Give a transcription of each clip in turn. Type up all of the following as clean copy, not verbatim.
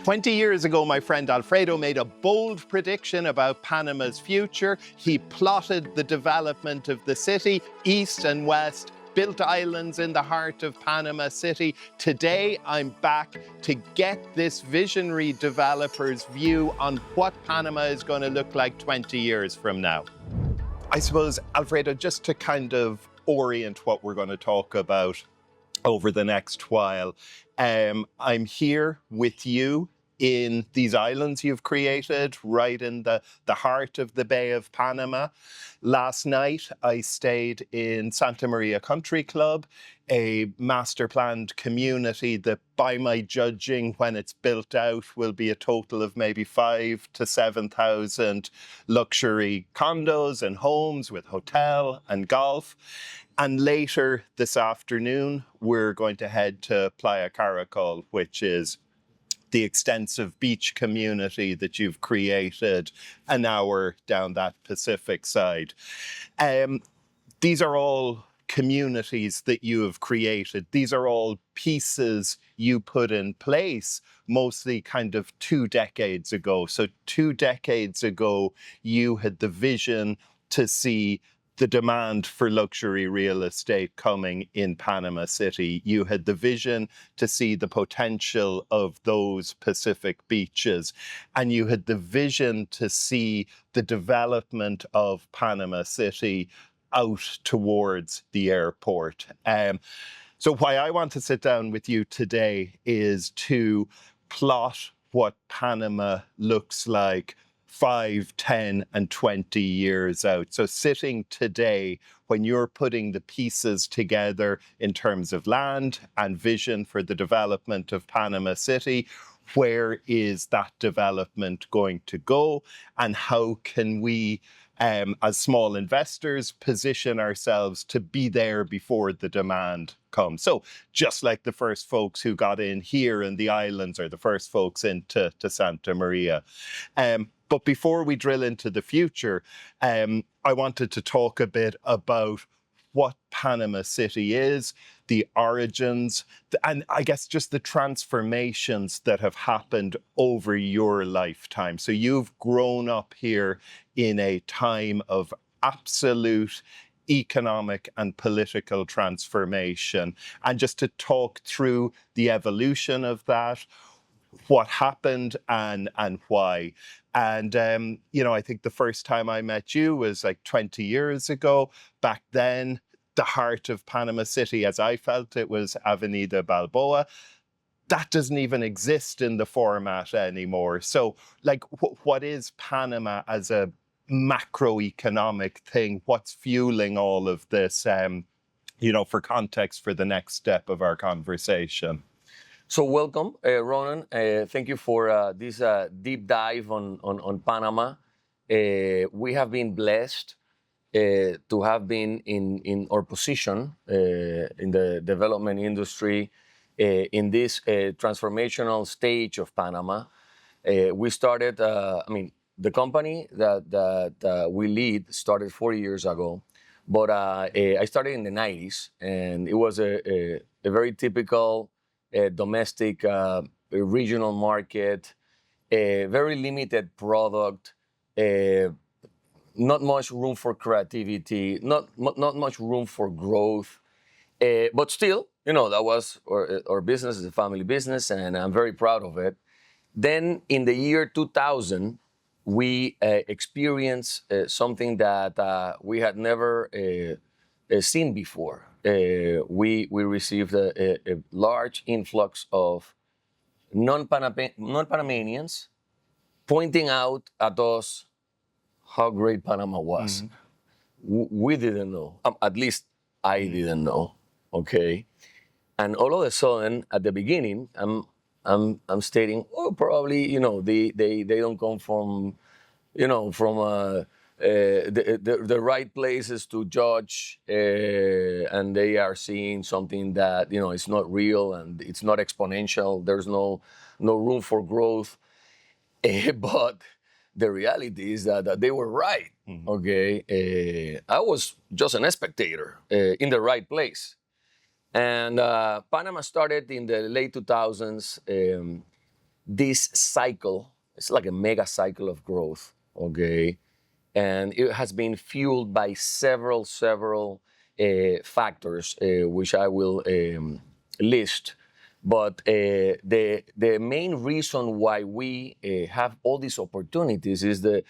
20 years ago, my friend Alfredo made a bold prediction about Panama's future. He plotted the development of the city, east and west, built islands in the heart of Panama City. Today, I'm back to get this visionary developer's view on what Panama is going to look like 20 years from now. I suppose, Alfredo, just to kind of orient what we're going to talk about over the next while, I'm here with you in these islands you've created right in the heart of the Bay of Panama. Last night, I stayed in Santa Maria Country Club, a master-planned community that, by my judging, when it's built out, will be a total of maybe 5,000 to 7,000 luxury condos and homes with hotel and golf. And later this afternoon, we're going to head to Playa Caracol, which is the extensive beach community that you've created an hour down that Pacific side. These are all communities that you have created. These are all pieces you put in place mostly kind of 2 decades ago. So 2 decades ago, you had the vision to see the demand for luxury real estate coming in Panama City. You had the vision to see the potential of those Pacific beaches. And you had the vision to see the development of Panama City out towards the airport. So why I want to sit down with you today is to plot what Panama looks like 5, 10, and 20 years out. So sitting today, when you're putting the pieces together in terms of land and vision for the development of Panama City, where is that development going to go? And how can we, as small investors, position ourselves to be there before the demand comes? So just like the first folks who got in here in the islands, or the first folks into Santa Maria. But before we drill into the future, I wanted to talk a bit about what Panama City is, the origins, and I guess just the transformations that have happened over your lifetime. So you've grown up here in a time of absolute economic and political transformation. And just to talk through the evolution of that, what happened and why. And, I think the first time I met you was like 20 years ago. Back then, the heart of Panama City, as I felt it, was Avenida Balboa. That doesn't even exist in the format anymore. So, like, what is Panama as a macroeconomic thing? What's fueling all of this, for context for the next step of our conversation? So welcome, Ronan. Thank you for this deep dive on Panama. We have been blessed to have been in our position in the development industry in this transformational stage of Panama. We started, the company that we lead started 4 years ago, but I started in the 90s, and it was a very typical domestic regional market, a very limited product, not much room for creativity, not much room for growth. But still, that was our business, is a family business, and I'm very proud of it. Then in the year 2000, we experienced something that we had never seen before. We received a large influx of non-Panamanians pointing out at us how great Panama was. Mm-hmm. We didn't know. At least I didn't know. Okay, and all of a sudden, at the beginning, I'm stating, probably they don't come from the right places to judge, and they are seeing something that it's not real and it's not exponential. There's no room for growth, but the reality is that they were right. Mm-hmm. Okay, I was just a spectator in the right place, and Panama started in the late 2000s. this cycle, it's like a mega cycle of growth, okay? And it has been fueled by several factors, which I will list. But the main reason why we have all these opportunities is the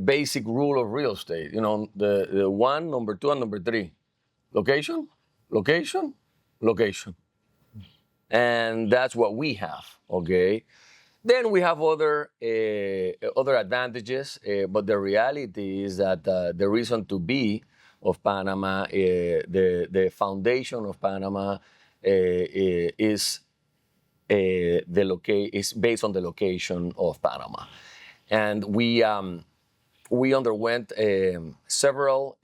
basic rule of real estate. You know, the one, number two, and number three: location, location, location. And that's what we have. Okay. Then we have other advantages, but the reality is that the reason to be of Panama, the foundation of Panama, is is based on the location of Panama, and we underwent several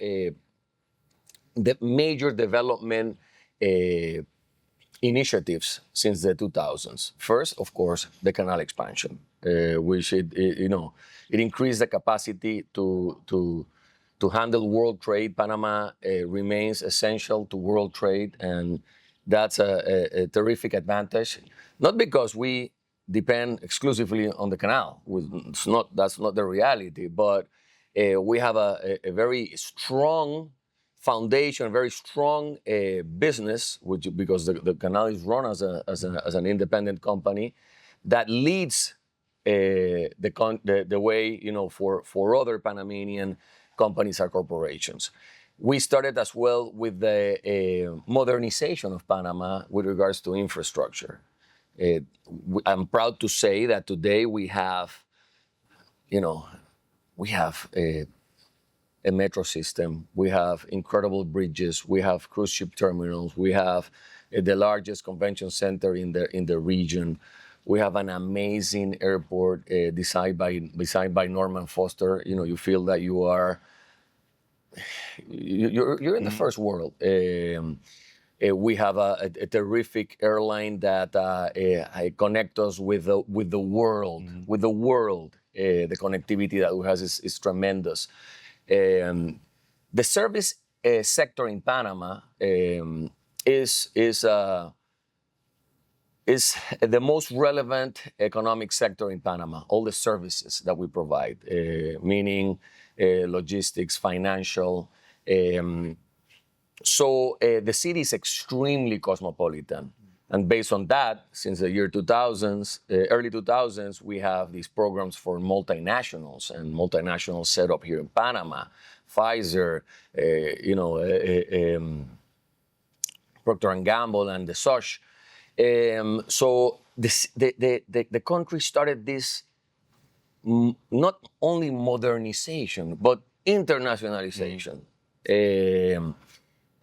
major development initiatives since the 2000s. First, of course, the canal expansion, which it increased the capacity to handle world trade. Panama remains essential to world trade, and that's a terrific advantage. Not because we depend exclusively on the canal. That's not the reality, but we have a very strong foundation, very strong business, because the canal is run as an independent company that leads the way, for other Panamanian companies or corporations. We started as well with the modernization of Panama with regards to infrastructure. I'm proud to say that today we have a metro system, we have incredible bridges, we have cruise ship terminals, we have the largest convention center in the region. We have an amazing airport designed by Norman Foster. You feel that you're in the first world. We have a terrific airline that connects us with the world. Mm-hmm. With the world, the connectivity that it has is tremendous. The service sector in Panama is the most relevant economic sector in Panama. All the services that we provide, meaning logistics, financial. So the city is extremely cosmopolitan. And based on that, since the year 2000s, early 2000s, we have these programs for multinationals, and multinationals set up here in Panama, Pfizer, Procter & Gamble, and the such. So the country started this not only modernization, but internationalization.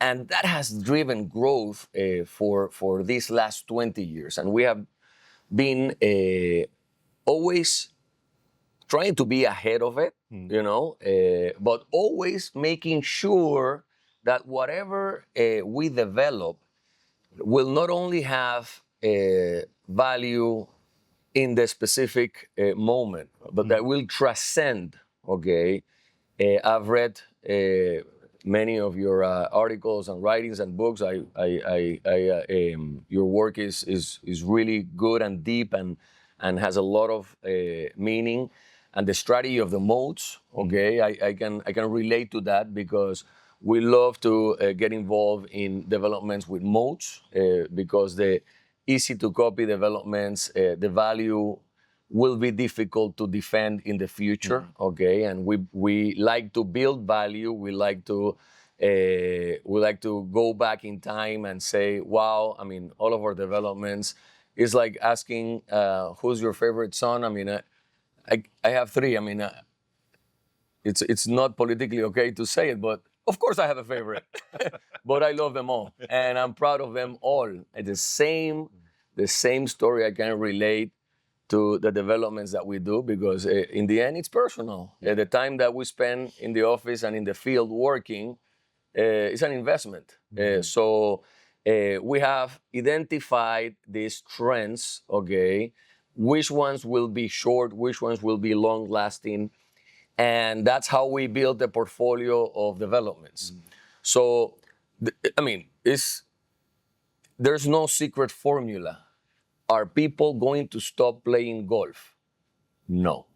And that has driven growth for these last 20 years. And we have been always trying to be ahead of it, but always making sure that whatever we develop will not only have value in the specific moment, but that will transcend, okay? I've read many of your articles and writings and books. Your work is really good and deep and has a lot of meaning. And the strategy of the moats, okay, I can relate to that, because we love to get involved in developments with moats, because the easy to copy developments, the value will be difficult to defend in the future, okay? And we like to build value. We like to go back in time and say, wow, I mean, all of our developments is like asking, who's your favorite son? I mean, I have three. I mean, it's not politically okay to say it, but of course I have a favorite. But I love them all, and I'm proud of them all. And the same story I can relate to the developments that we do, because in the end, it's personal. The time that we spend in the office and in the field working is an investment. So we have identified these trends, okay? Which ones will be short, which ones will be long-lasting, and that's how we build the portfolio of developments. So, there's no secret formula. are people going to stop playing golf? No.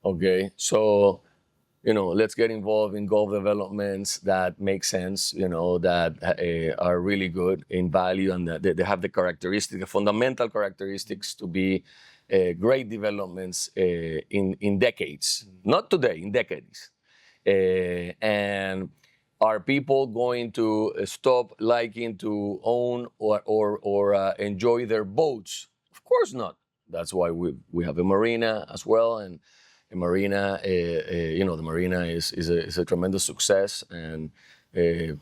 Okay, so let's get involved in golf developments that make sense, that are really good in value, and that they have the characteristics, the fundamental characteristics to be great developments in decades, not today, in decades. And are people going to stop liking to own or enjoy their boats? Of course not. That's why we have a marina as well, and a marina, the marina is a tremendous success, and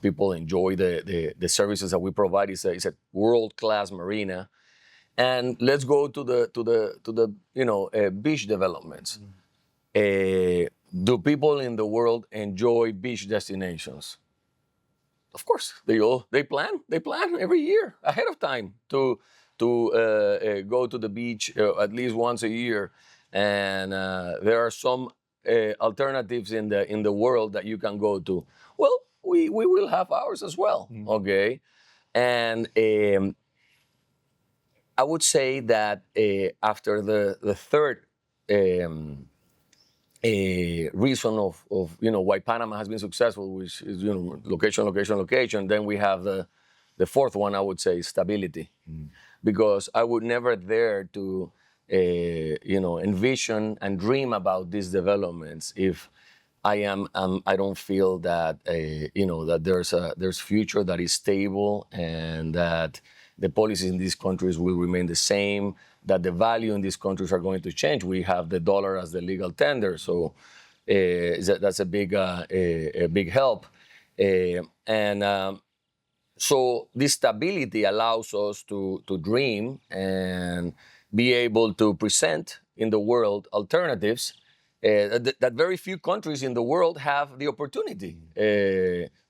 people enjoy the services that we provide. It's a world-class marina. And let's go to the beach developments. Do people in the world enjoy beach destinations? Of course, they plan every year ahead of time to go to the beach at least once a year. And there are some alternatives in the world that you can go to. Well, we will have ours as well, okay? And I would say that after the third reason of why Panama has been successful, which is location. Then we have the fourth one. I would say stability, because I would never dare to envision and dream about these developments if I don't feel that that there's future that is stable, and that the policies in these countries will remain the same, that the value in these countries are going to change. We have the dollar as the legal tender, so that's a big help. So this stability allows us to dream and be able to present in the world alternatives that very few countries in the world have the opportunity.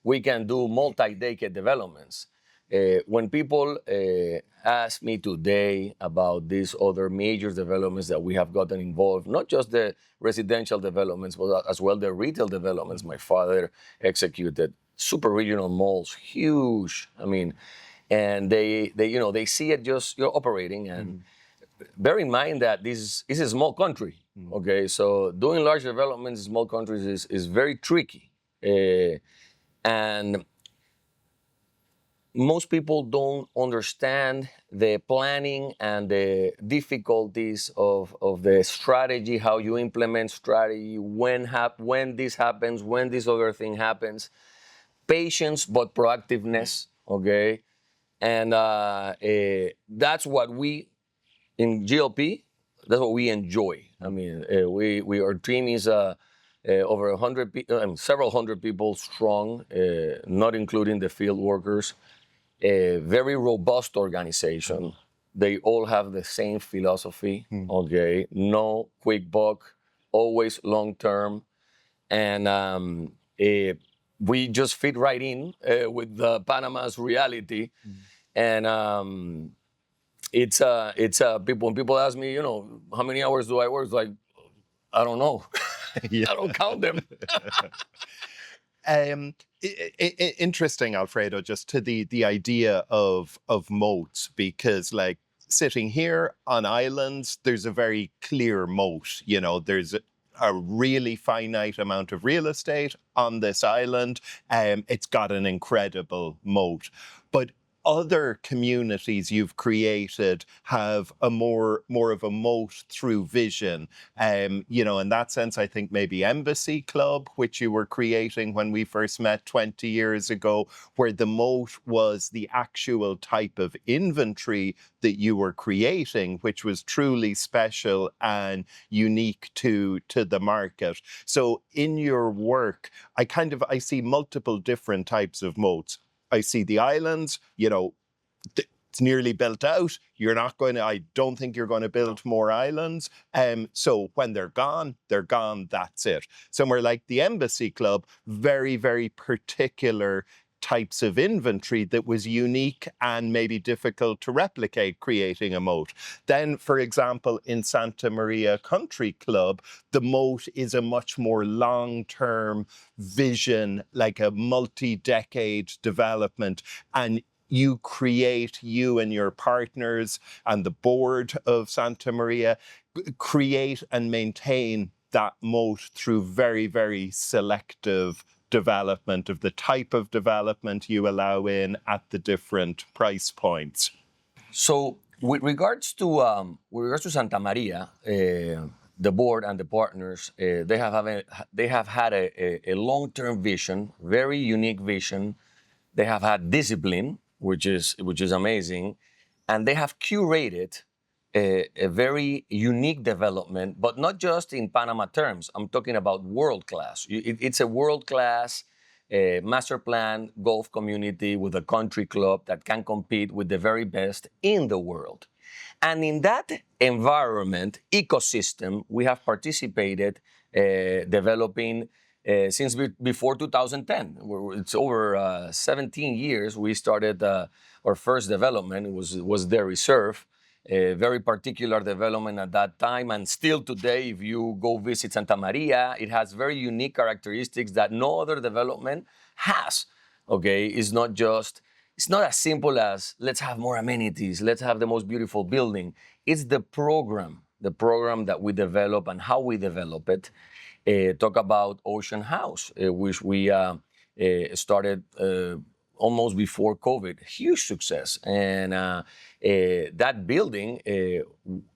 We can do multi-decade developments. When people ask me today about these other major developments that we have gotten involved, not just the residential developments, but as well the retail developments my father executed, super regional malls, huge. I mean, and they see it just operating. And bear in mind that this is a small country. Okay, so doing large developments in small countries is very tricky, and most people don't understand the planning and the difficulties of the strategy, how you implement strategy, when this happens, when this other thing happens. Patience, but proactiveness, okay? And that's what we, in GLP, that's what we enjoy. I mean, our team is over 100, several hundred people strong, not including the field workers. A very robust organization. They all have the same philosophy, okay? No quick buck, always long term. And we just fit right in with Panama's reality. And it's when people ask me, how many hours do I work? It's like, I don't know. I don't count them. Interesting, Alfredo, just to the idea of moats, because like sitting here on islands, there's a very clear moat. There's a really finite amount of real estate on this island. It's got an incredible moat. But other communities you've created have a more of a moat through vision. In that sense, I think maybe Embassy Club, which you were creating when we first met 20 years ago, where the moat was the actual type of inventory that you were creating, which was truly special and unique to the market. So in your work, I see multiple different types of moats. I see the islands, it's nearly built out. I don't think you're going to build more islands. So when they're gone, that's it. Somewhere like the Embassy Club, very, very particular types of inventory that was unique and maybe difficult to replicate, creating a moat. Then, for example, in Santa Maria Country Club, the moat is a much more long-term vision, like a multi-decade development. And you create, you and your partners and the board of Santa Maria, create and maintain that moat through very, very selective development of the type of development you allow in at the different price points. So with regards to Santa Maria, the board and the partners, they have had a long-term vision, very unique vision. They have had discipline, which is amazing, and they have curated a very unique development, but not just in Panama terms. I'm talking about world class. It's a world class master plan golf community with a country club that can compete with the very best in the world. And in that environment, ecosystem, we have participated developing since before 2010. It's over 17 years. We started our first development. It was the reserve, a very particular development at that time. And still today, if you go visit Santa Maria, it has very unique characteristics that no other development has. Okay, it's not as simple as let's have more amenities, let's have the most beautiful building. It's the program that we develop and how we develop it. Talk about Ocean House, which we started almost before COVID. Huge success. And that building,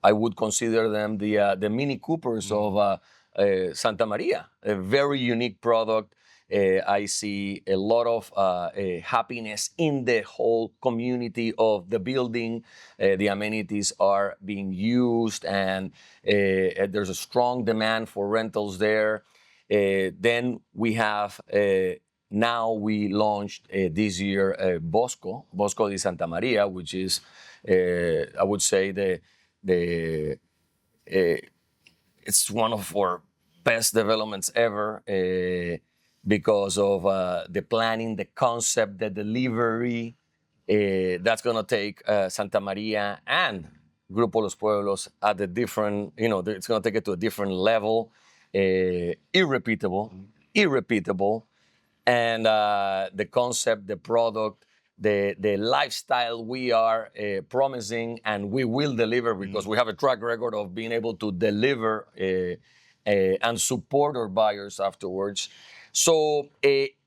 I would consider them the Mini Coopers of Santa Maria. A very unique product. I see a lot of happiness in the whole community of the building. The amenities are being used, and there's a strong demand for rentals there. Then we have, now we launched this year Bosco de Santa Maria, which is, I would say, it's one of our best developments ever. Because of the planning, the concept, the delivery, that's going to take Santa Maria and Grupo Los Pueblos at a different, it's going to take it to a different level, irrepeatable. And the concept, the product, the lifestyle we are promising, and we will deliver because we have a track record of being able to deliver and support our buyers afterwards. So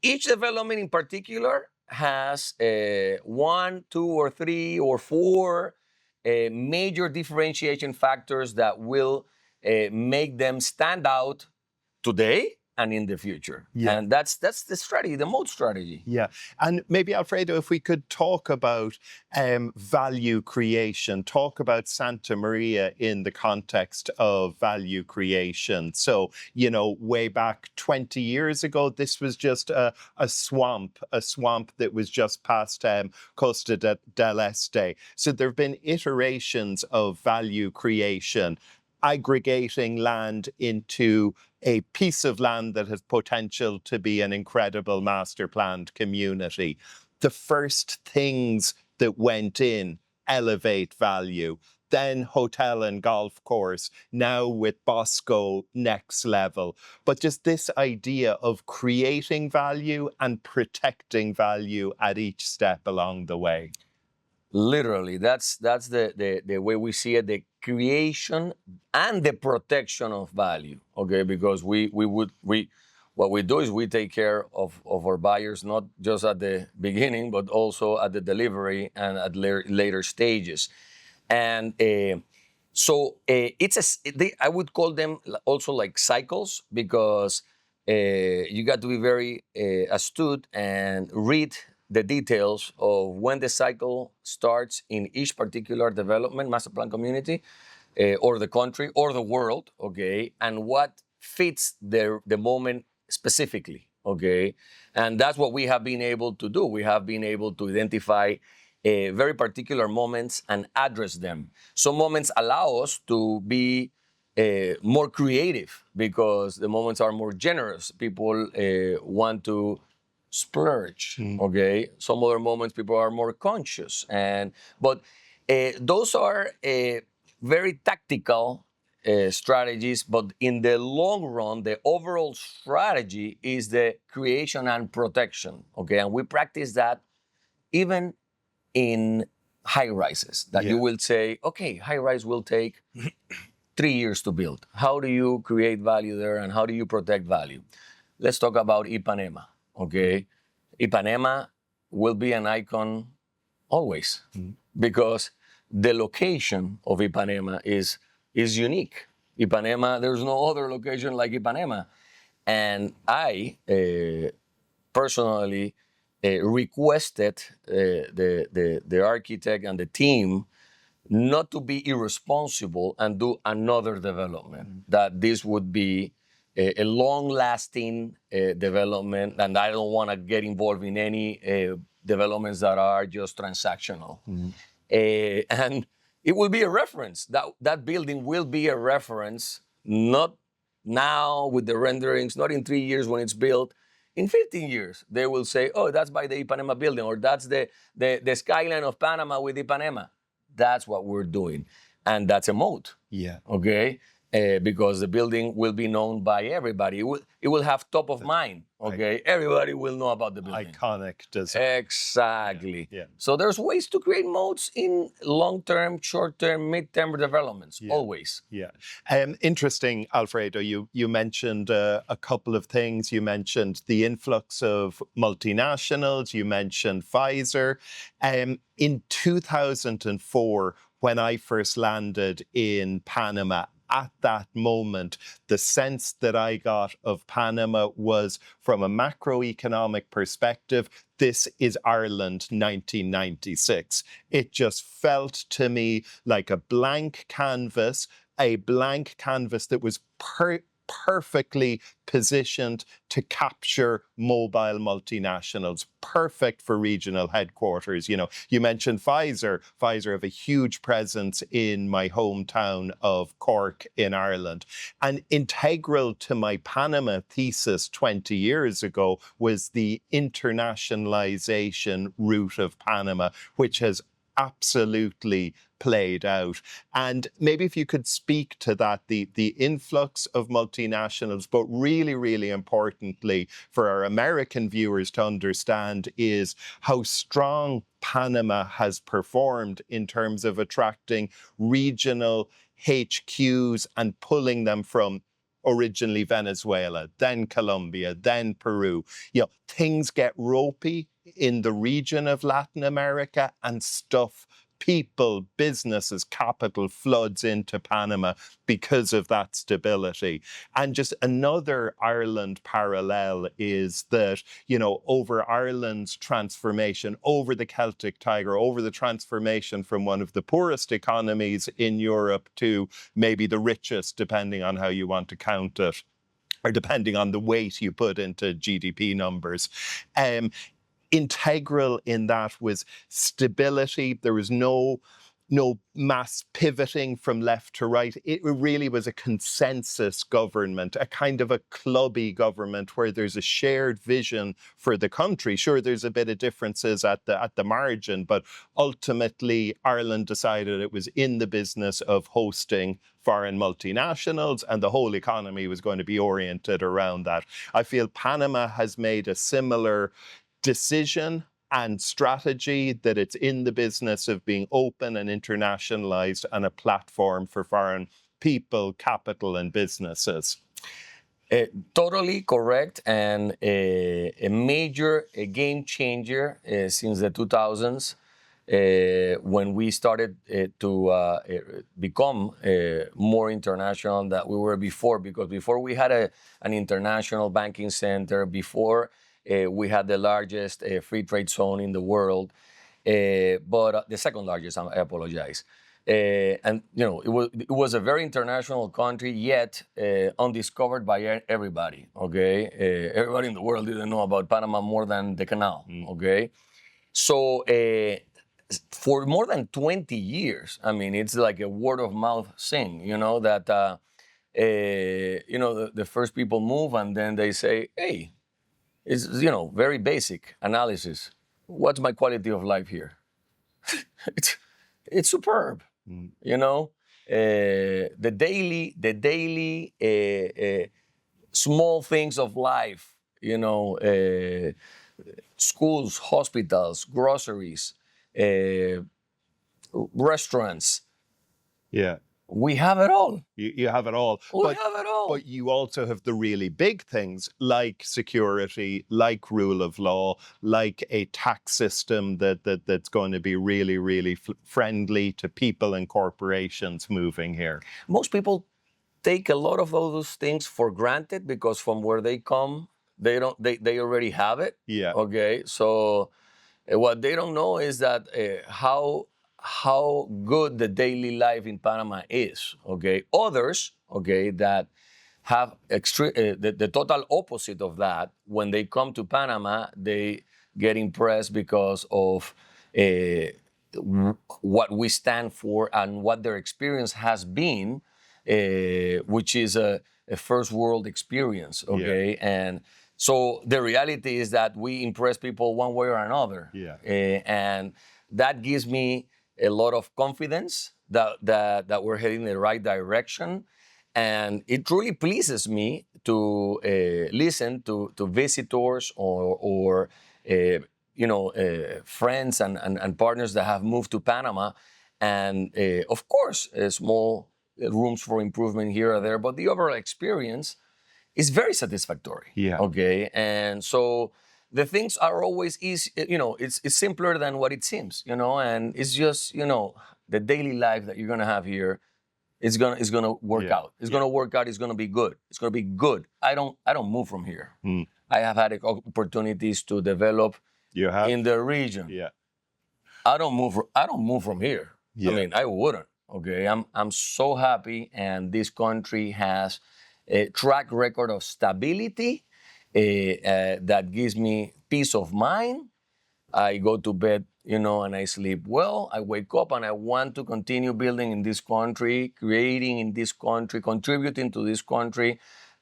each development in particular has 1, 2, or 3, or 4 major differentiation factors that will make them stand out today and in the future. Yeah. And that's the strategy, the moat strategy. Yeah. And maybe, Alfredo, if we could talk about value creation, talk about Santa Maria in the context of value creation. So, way back 20 years ago, this was just a swamp that was just past Costa del Este. So there have been iterations of value creation, aggregating land into a piece of land that has potential to be an incredible master planned community. The first things that went in elevate value. Then hotel and golf course, now with Bosco, next level. But just this idea of creating value and protecting value at each step along the way. Literally, that's the way we see it, the creation and the protection of value, okay? Because what we do is we take care of our buyers, not just at the beginning, but also at the delivery and at later stages. And so I would call them also like cycles, because you got to be very astute and read the details of when the cycle starts in each particular development, master plan community, or the country, or the world, okay, and what fits the moment specifically, okay? And that's what we have been able to do. We have been able to identify very particular moments and address them. Some moments allow us to be more creative because the moments are more generous. People want to splurge, okay? Some other moments people are more conscious, but those are very tactical strategies, but in the long run, the overall strategy is the creation and protection, okay? And we practice that even in high rises that you will say, okay, high rise will take 3 years to build. How do you create value there and how do you protect value? Let's talk about Ipanema, okay? Ipanema will be an icon always because the location of Ipanema is unique. Ipanema, there's no other location like Ipanema. And I personally requested the architect and the team not to be irresponsible and do another development, that this would be a long-lasting development, and I don't want to get involved in any developments that are just transactional. And it will be a reference. That building will be a reference, not now with the renderings, not in 3 years when it's built. In 15 years, they will say, oh, that's by the Ipanema building, or that's the skyline of Panama with Ipanema. That's what we're doing. And that's a moat. Yeah. Okay? Because the building will be known by everybody. It will have top of mind. Okay? Everybody will know about the building. Iconic design. Exactly. Yeah. So there's ways to create moats in long-term, short-term, mid-term developments. Always. Yeah. Interesting, Alfredo. You mentioned a couple of things. You mentioned the influx of multinationals. You mentioned Pfizer. In 2004, when I first landed in Panama, at that moment, the sense that I got of Panama was, from a macroeconomic perspective, this is Ireland 1996. It just felt to me like a blank canvas that was perfectly positioned to capture mobile multinationals, perfect for regional headquarters. You know, you mentioned Pfizer. Pfizer have a huge presence in my hometown of Cork in Ireland. And integral to my Panama thesis 20 years ago was the internationalization route of Panama, which has absolutely played out. And maybe if you could speak to that, the influx of multinationals, but really, really importantly for our American viewers to understand is how strong Panama has performed in terms of attracting regional HQs and pulling them from originally Venezuela, then Colombia, then Peru. You know, things get ropey in the region of Latin America, and people, businesses, capital floods into Panama because of that stability. And just another Ireland parallel is that, you know, over Ireland's transformation, over the Celtic Tiger, over the transformation from one of the poorest economies in Europe to maybe the richest, depending on how you want to count it, or depending on the weight you put into GDP numbers. Integral in that was stability. There was no mass pivoting from left to right. It really was a consensus government, a kind of a clubby government where there's a shared vision for the country. Sure, there's a bit of differences at the margin, but ultimately Ireland decided it was in the business of hosting foreign multinationals, and the whole economy was going to be oriented around that. I feel Panama has made a similar decision and strategy, that it's in the business of being open and internationalized and a platform for foreign people, capital, and businesses. Totally correct, and a major game changer since the 2000s, when we started to become more international than we were before. Because before we had an international banking center, before we had the largest free trade zone in the world, but the second largest, I apologize. And you know, it was a very international country, yet undiscovered by everybody. Okay, everybody in the world didn't know about Panama more than the canal. Okay, so for more than 20 years, I mean, it's like a word of mouth thing. You know that you know, the first people move, and then they say, hey. It's, you know, very basic analysis. What's my quality of life here? it's superb. You know, the daily small things of life. You know, schools, hospitals, groceries. uh, restaurants. Yeah. We have it all. You have it all. We have it all. But you also have the really big things like security, like rule of law, like a tax system that's going to be really, really friendly to people and corporations moving here. Most people take a lot of those things for granted because from where they come, they already have it. Yeah. Okay. So what they don't know is that how good the daily life in Panama is. Okay. Others, okay, that have the total opposite of that. When they come to Panama, they get impressed because of what we stand for and what their experience has been, which is a first world experience. Okay. Yeah. And so the reality is that we impress people one way or another. Yeah. And that gives me a lot of confidence that we're heading in the right direction. And it truly pleases me to listen to visitors or friends and partners that have moved to Panama. And of course, small rooms for improvement here or there, but the overall experience is very satisfactory. Yeah. Okay. And so the things are always easy, it's simpler than what it seems, and it's just, the daily life that you're going to have here. It's gonna work out. It's gonna work out. It's gonna be good. It's gonna be good. I don't move from here. I have had opportunities to develop in the region. Yeah. I don't move from here. Yeah. I mean, I wouldn't. Okay. I'm so happy, and this country has a track record of stability that gives me peace of mind. I go to bed, and I sleep well. I wake up and I want to continue building in this country, creating in this country, contributing to this country.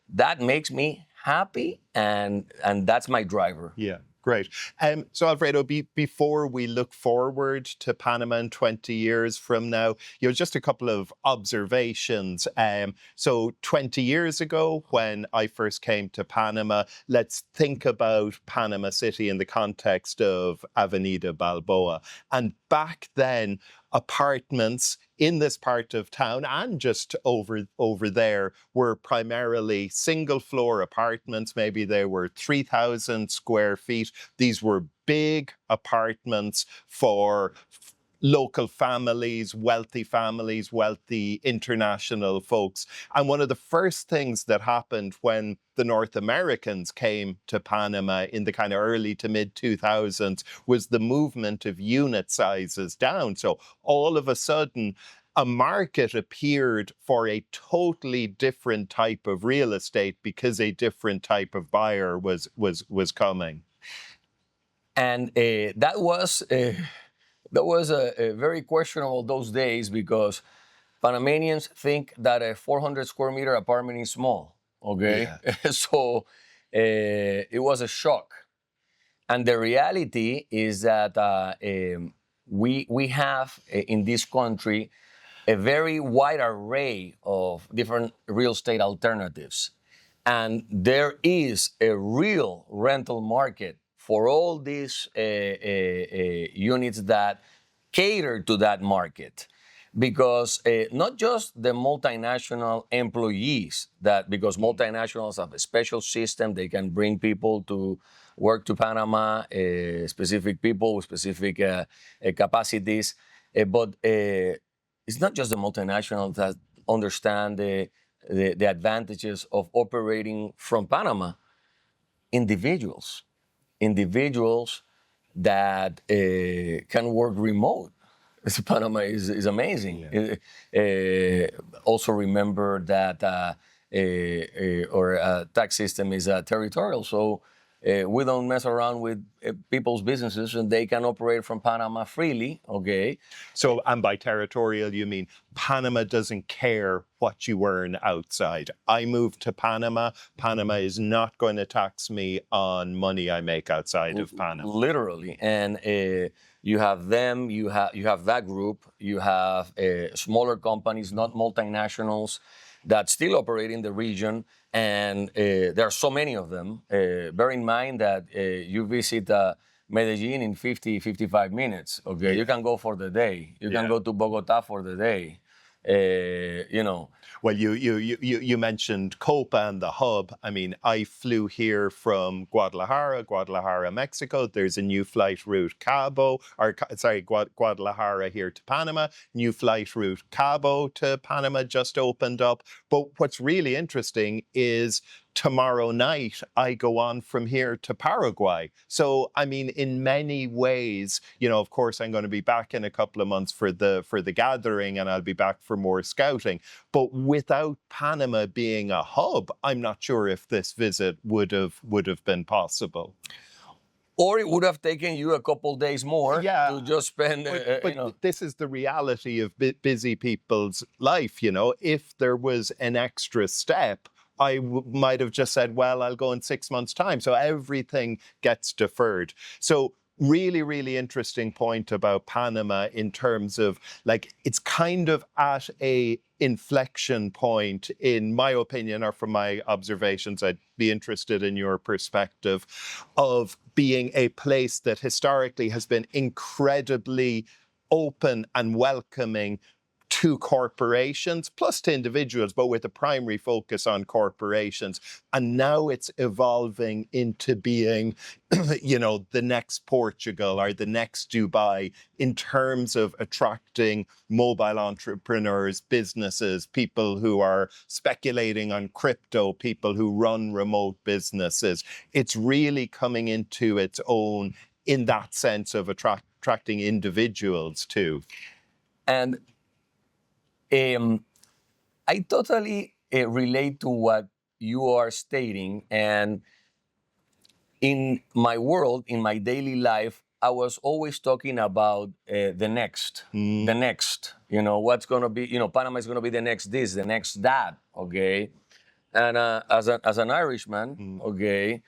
That makes me happy, and that's my driver. Yeah, great. So Alfredo, before we look forward to Panama in 20 years from now, just a couple of observations. So 20 years ago, when I first came to Panama, let's think about Panama City in the context of Avenida Balboa. And back then, apartments in this part of town and just over there were primarily single floor apartments. Maybe they were 3,000 square feet. These were big apartments for local families, wealthy international folks. And one of the first things that happened when the North Americans came to Panama in the kind of early to mid 2000s was the movement of unit sizes down. So all of a sudden, a market appeared for a totally different type of real estate because a different type of buyer was coming. And that was very questionable those days, because Panamanians think that a 400 square meter apartment is small. Okay. Yeah. So it was a shock. And the reality is that we have in this country a very wide array of different real estate alternatives. And there is a real rental market for all these units that cater to that market. Because not just the multinational employees, because multinationals have a special system, they can bring people to work to Panama, specific people with specific capacities, but it's not just the multinationals that understand the advantages of operating from Panama. Individuals that can work remote. Panama is amazing. Yeah. Also remember that our tax system is territorial, so we don't mess around with people's businesses, and they can operate from Panama freely. Okay. So, and by territorial, you mean Panama doesn't care what you earn outside. I moved to Panama. Panama is not going to tax me on money I make outside of Panama. Literally. And you have them, you have that group, you have smaller companies, not multinationals, that still operate in the region. And there are so many of them. Bear in mind that you visit Medellin in 50, 55 minutes. Okay, Yeah. you can go for the day. You can Yeah. go to Bogota for the day. You know, Well, you mentioned Copa and the hub. I mean, I flew here from Guadalajara, Mexico. There's a new flight route Guadalajara here to Panama. New flight route Cabo to Panama just opened up. But what's really interesting is tomorrow night I go on from here to Paraguay. So I mean, in many ways, you know, of course I'm going to be back in a couple of months for the gathering, and I'll be back for more scouting. But without Panama being a hub, I'm not sure if this visit would have been possible. or it would have taken you a couple days more Yeah. to just spend. But You know, this is the reality of busy people's life, you know. If there was an extra step, I might have just said, well, I'll go in 6 months' time. So everything gets deferred. So really, really interesting point about Panama in terms of, like, it's kind of at a inflection point, in my opinion, or from my observations. I'd be interested in your perspective, of being a place that historically has been incredibly open and welcoming to corporations, plus to individuals, but with a primary focus on corporations. And now it's evolving into being, you know, the next Portugal or the next Dubai in terms of attracting mobile entrepreneurs, businesses, people who are speculating on crypto, people who run remote businesses. It's really coming into its own in that sense of attracting individuals too. and I totally relate to what you are stating. And in my world, in my daily life, I was always talking about the next, the next. You know, what's going to be, you know, Panama is going to be the next this, the next that, okay? And as an Irishman, okay,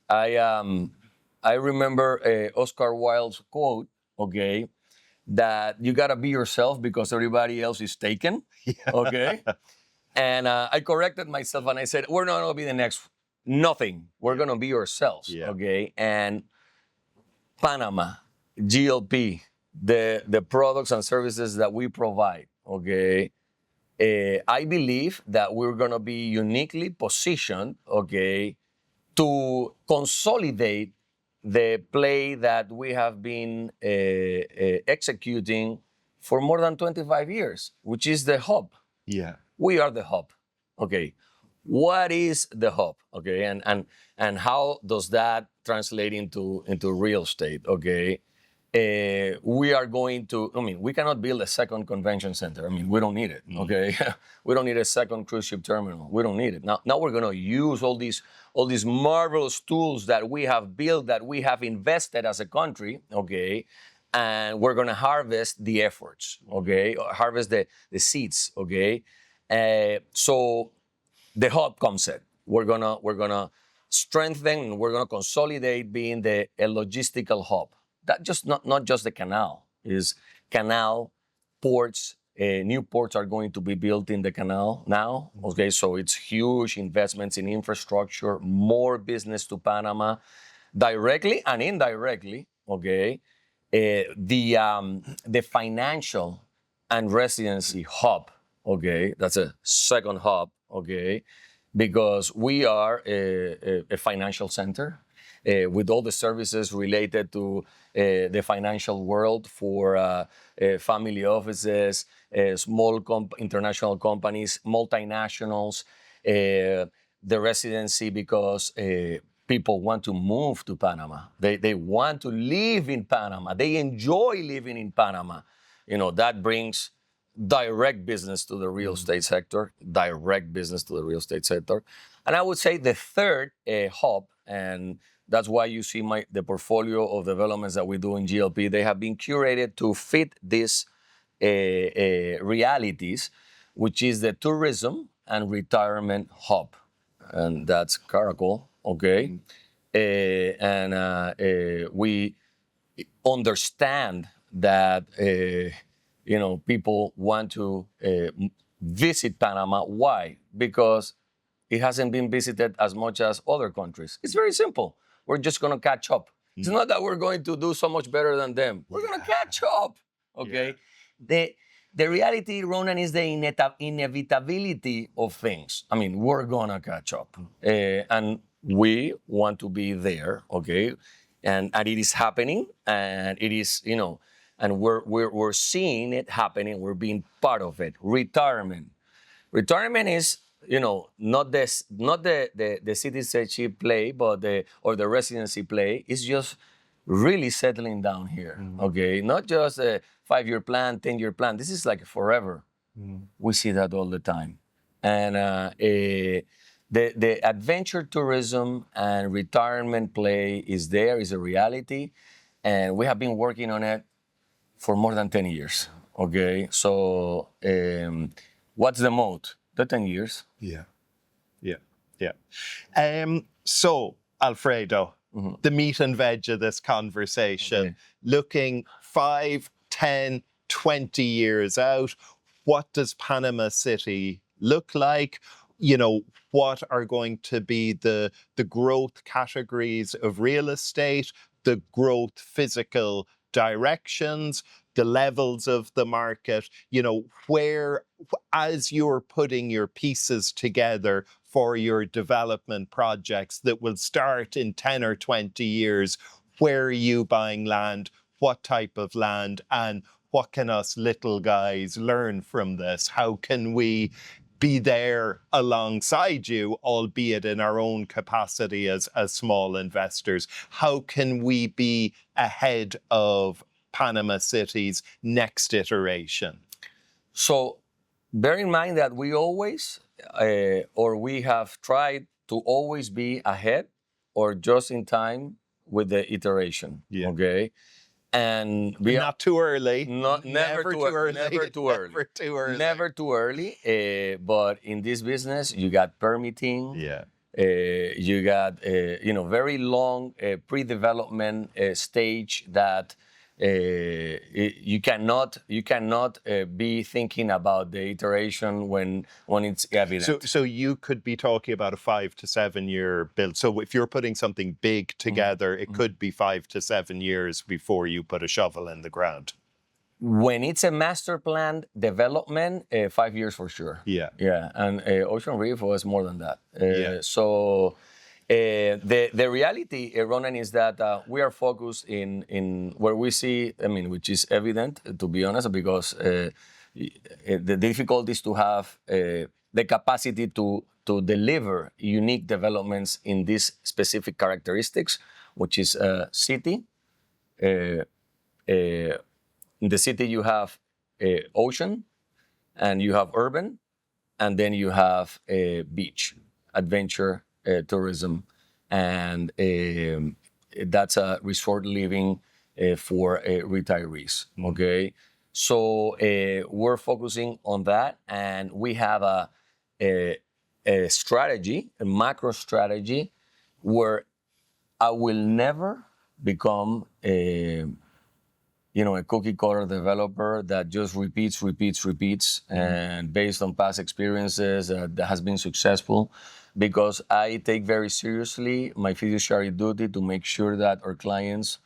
I remember Oscar Wilde's quote, okay, that you got to be yourself because everybody else is taken, okay? And I corrected myself and I said, we're not going to be the next nothing. We're going to be ourselves, Yeah. okay? And Panama, GLP, the products and services that we provide, okay? I believe that we're going to be uniquely positioned, okay, to consolidate the play that we have been executing for more than 25 years, which is the hub. Yeah. We are the hub. Okay. What is the hub? Okay. And how does that translate into real estate? Okay. We are going to, I mean, we cannot build a second convention center. I mean, we don't need it. Okay. We don't need a second cruise ship terminal. We don't need it. Now we're going to use all these marvelous tools that we have built, that we have invested as a country. Okay. And we're going to harvest the efforts. Okay. Harvest the seeds. Okay. So the hub concept, we're gonna strengthen, we're gonna consolidate being a logistical hub. That just not just the canal, is canal, ports. New ports are going to be built in the canal now. Okay, so it's huge investments in infrastructure, more business to Panama, directly and indirectly. Okay, the financial and residency hub. Okay, that's a second hub. Okay, because we are a financial center with all the services related to the financial world for family offices, small international companies, multinationals, the residency because people want to move to Panama. They want to live in Panama. They enjoy living in Panama. You know, that brings direct business to the real estate sector, direct business to the real estate sector. And I would say the third hub, and that's why you see the portfolio of developments that we do in GLP, they have been curated to fit these realities, which is the tourism and retirement hub. And that's Caracol, okay? We understand that you know, people want to visit Panama. Why? Because it hasn't been visited as much as other countries. It's very simple. We're just going to catch up. It's not that we're going to do so much better than them. We're going to catch up. Okay. The reality, Ronan, is the inevitability of things. I mean, we're going to catch up. And we want to be there. Okay. And it is happening. And it is, and we're seeing it happening. We're being part of it. Retirement is, not the citizenship play, but or the residency play. It's just really settling down here. Okay, not just a 5-year plan, 10-year plan. This is like forever. We see that all the time, and the adventure tourism and retirement play is a reality, and we have been working on it for more than 10 years. Okay, so what's the moat? The 10 years. Yeah. So, Alfredo, the meat and veg of this conversation, looking 5, 10, 20 years out, what does Panama City look like? What are going to be the growth categories of real estate, the growth physical directions, the levels of the market, where, as you're putting your pieces together for your development projects that will start in 10 or 20 years, where are you buying land, what type of land, and what can us little guys learn from this? How can we be there alongside you, albeit in our own capacity as small investors? How can we be ahead of Panama City's next iteration? So bear in mind that we always, or we have tried to always be ahead or just in time with the iteration. Okay. And we not too early. Never too early. Never too early. But in this business, you got permitting. You got very long pre-development stage that you cannot be thinking about the iteration when it's evident. So you could be talking about a 5 to 7 year build. So if you're putting something big together, it could be 5 to 7 years before you put a shovel in the ground. When it's a master plan development, 5 years for sure. Yeah, and Ocean Reef was more than that. So. The reality, Ronan, is that we are focused in where we see, which is evident, to be honest, because the difficulty is to have the capacity to deliver unique developments in these specific characteristics, which is city. In the city, you have ocean, and you have urban, and then you have beach, adventure, tourism, and that's a resort living for retirees. Okay, so we're focusing on that, and we have a strategy, a macro strategy, where I will never become a cookie cutter developer that just repeats, and based on past experiences that has been successful. Because I take very seriously my fiduciary duty to make sure that our clients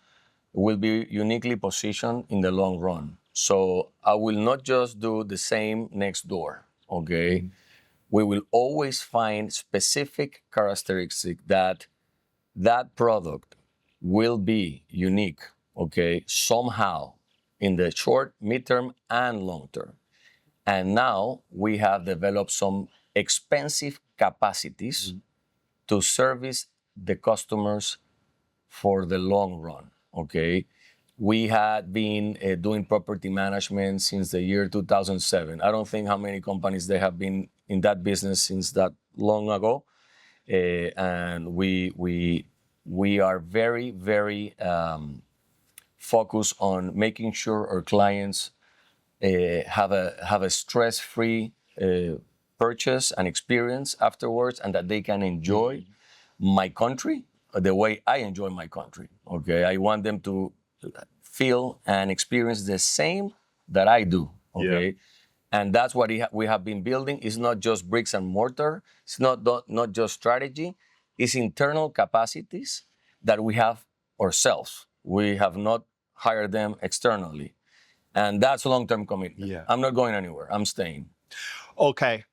will be uniquely positioned in the long run. So I will not just do the same next door, okay? We will always find specific characteristics that product will be unique, okay, somehow in the short, midterm, and long term. And now we have developed some expensive capacities to service the customers for the long run, okay? We had been doing property management since the year 2007. I don't think how many companies they have been in that business since that long ago. And we are very, very focused on making sure our clients have a stress-free purchase and experience afterwards, and that they can enjoy my country the way I enjoy my country. Okay, I want them to feel and experience the same that I do. Okay, and that's what we have been building. It's not just bricks and mortar. It's not just strategy. It's internal capacities that we have ourselves. We have not hired them externally. And that's a long-term commitment. Yeah. I'm not going anywhere. I'm staying. Okay.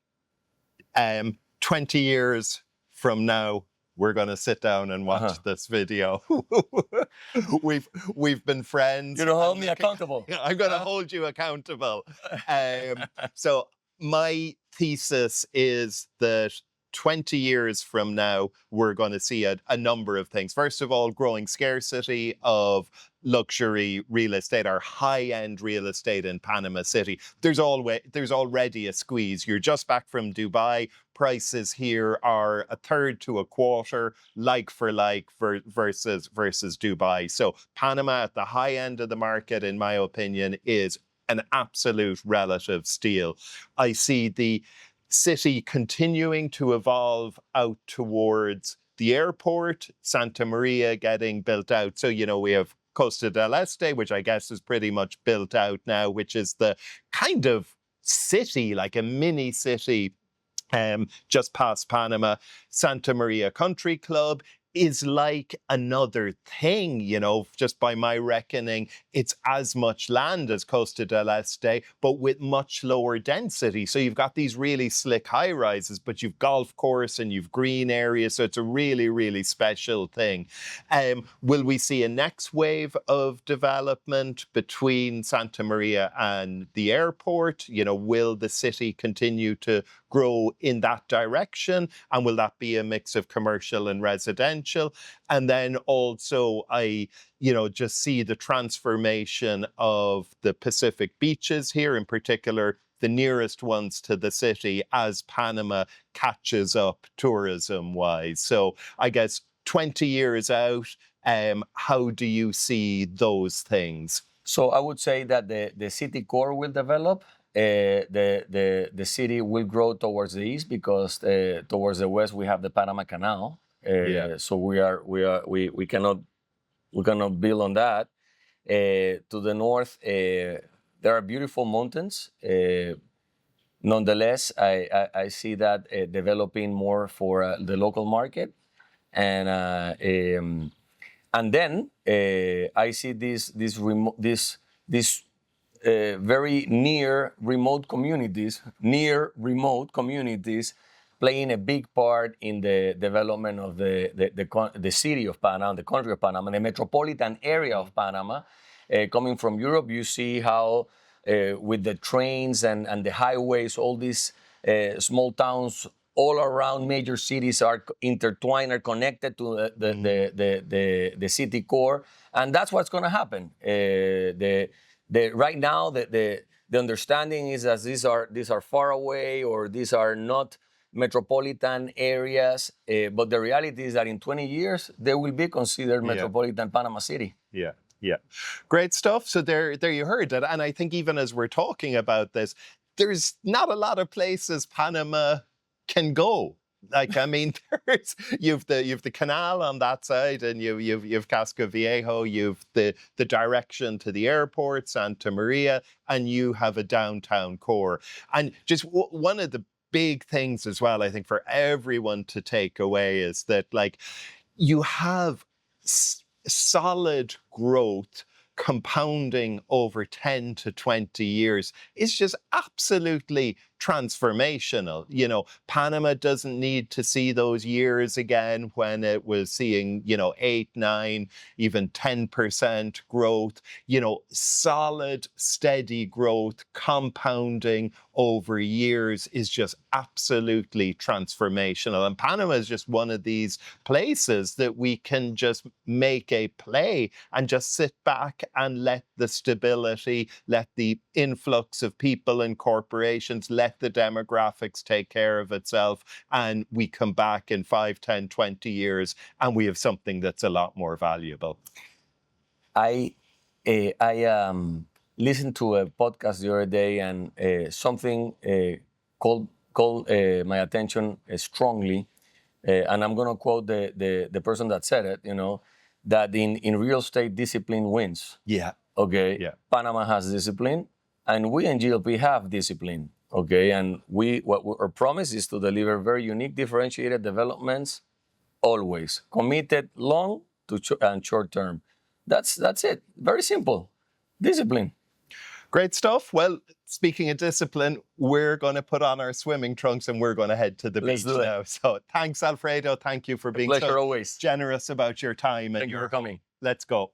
20 years from now, we're going to sit down and watch this video. We've been friends. You're going to hold me accountable. I'm going to hold you accountable. So my thesis is that 20 years from now, we're going to see a number of things. First of all, growing scarcity of luxury real estate, or high-end real estate in Panama City. There's already a squeeze. You're just back from Dubai. Prices here are a third to a quarter, like for like, versus Dubai. So Panama at the high end of the market, in my opinion, is an absolute relative steal. I see the city continuing to evolve out towards the airport, Santa Maria getting built out. So, we have Costa del Este, which I guess is pretty much built out now, which is the kind of city, like a mini city, just past Panama. Santa Maria Country Club is like another thing, just by my reckoning. It's as much land as Costa del Este, but with much lower density. So you've got these really slick high rises, but you've golf course and you've green areas. So it's a really, really special thing. Will we see a next wave of development between Santa Maria and the airport? Will the city continue to grow in that direction? And will that be a mix of commercial and residential? And then also I, just see the transformation of the Pacific beaches here, in particular, the nearest ones to the city, as Panama catches up tourism-wise. So I guess 20 years out, how do you see those things? So I would say that the city core will develop. The city will grow towards the east, because towards the west we have the Panama Canal. So we cannot build on that. To the north, there are beautiful mountains. Nonetheless, I see that developing more for the local market, and then I see these very near remote communities playing a big part in the development of the city of Panama, the country of Panama, the metropolitan area of Panama. Coming from Europe, you see how with the trains and the highways, all these small towns all around major cities are intertwined, are connected to the city core, and that's what's going to happen. Right now, the understanding is that these are far away, or these are not metropolitan areas, but the reality is that in 20 years they will be considered metropolitan Panama City. Yeah. Great stuff. So there you heard it. And I think even as we're talking about this, there's not a lot of places Panama can go. Like, I mean, you've the canal on that side, and you've Casco Viejo, you've the direction to the airport, Santa Maria, and you have a downtown core. And just one of the big things as well, I think, for everyone to take away is that, like, you have solid growth compounding over 10 to 20 years. It's just absolutely transformational. Panama doesn't need to see those years again when it was seeing, 8, 9, even 10% growth. Solid, steady growth, compounding over years is just absolutely transformational. And Panama is just one of these places that we can just make a play and just sit back and let the stability, let the influx of people and corporations, let the demographics take care of itself, and we come back in 5, 10, 20 years and we have something that's a lot more valuable. I listened to a podcast the other day, and something called my attention strongly, and I'm going to quote the person that said it, that in real estate, discipline wins. Yeah. Okay. Yeah. Panama has discipline, and we in GLP have discipline. Okay. And our promise is to deliver very unique, differentiated developments, always committed long and short term. That's it. Very simple. Discipline. Great stuff. Well, speaking of discipline, we're going to put on our swimming trunks and we're going to head to the Let's beach do it. now. So thanks, Alfredo. Thank you for being Pleasure so always. generous about your time. Thank you for coming. Let's go.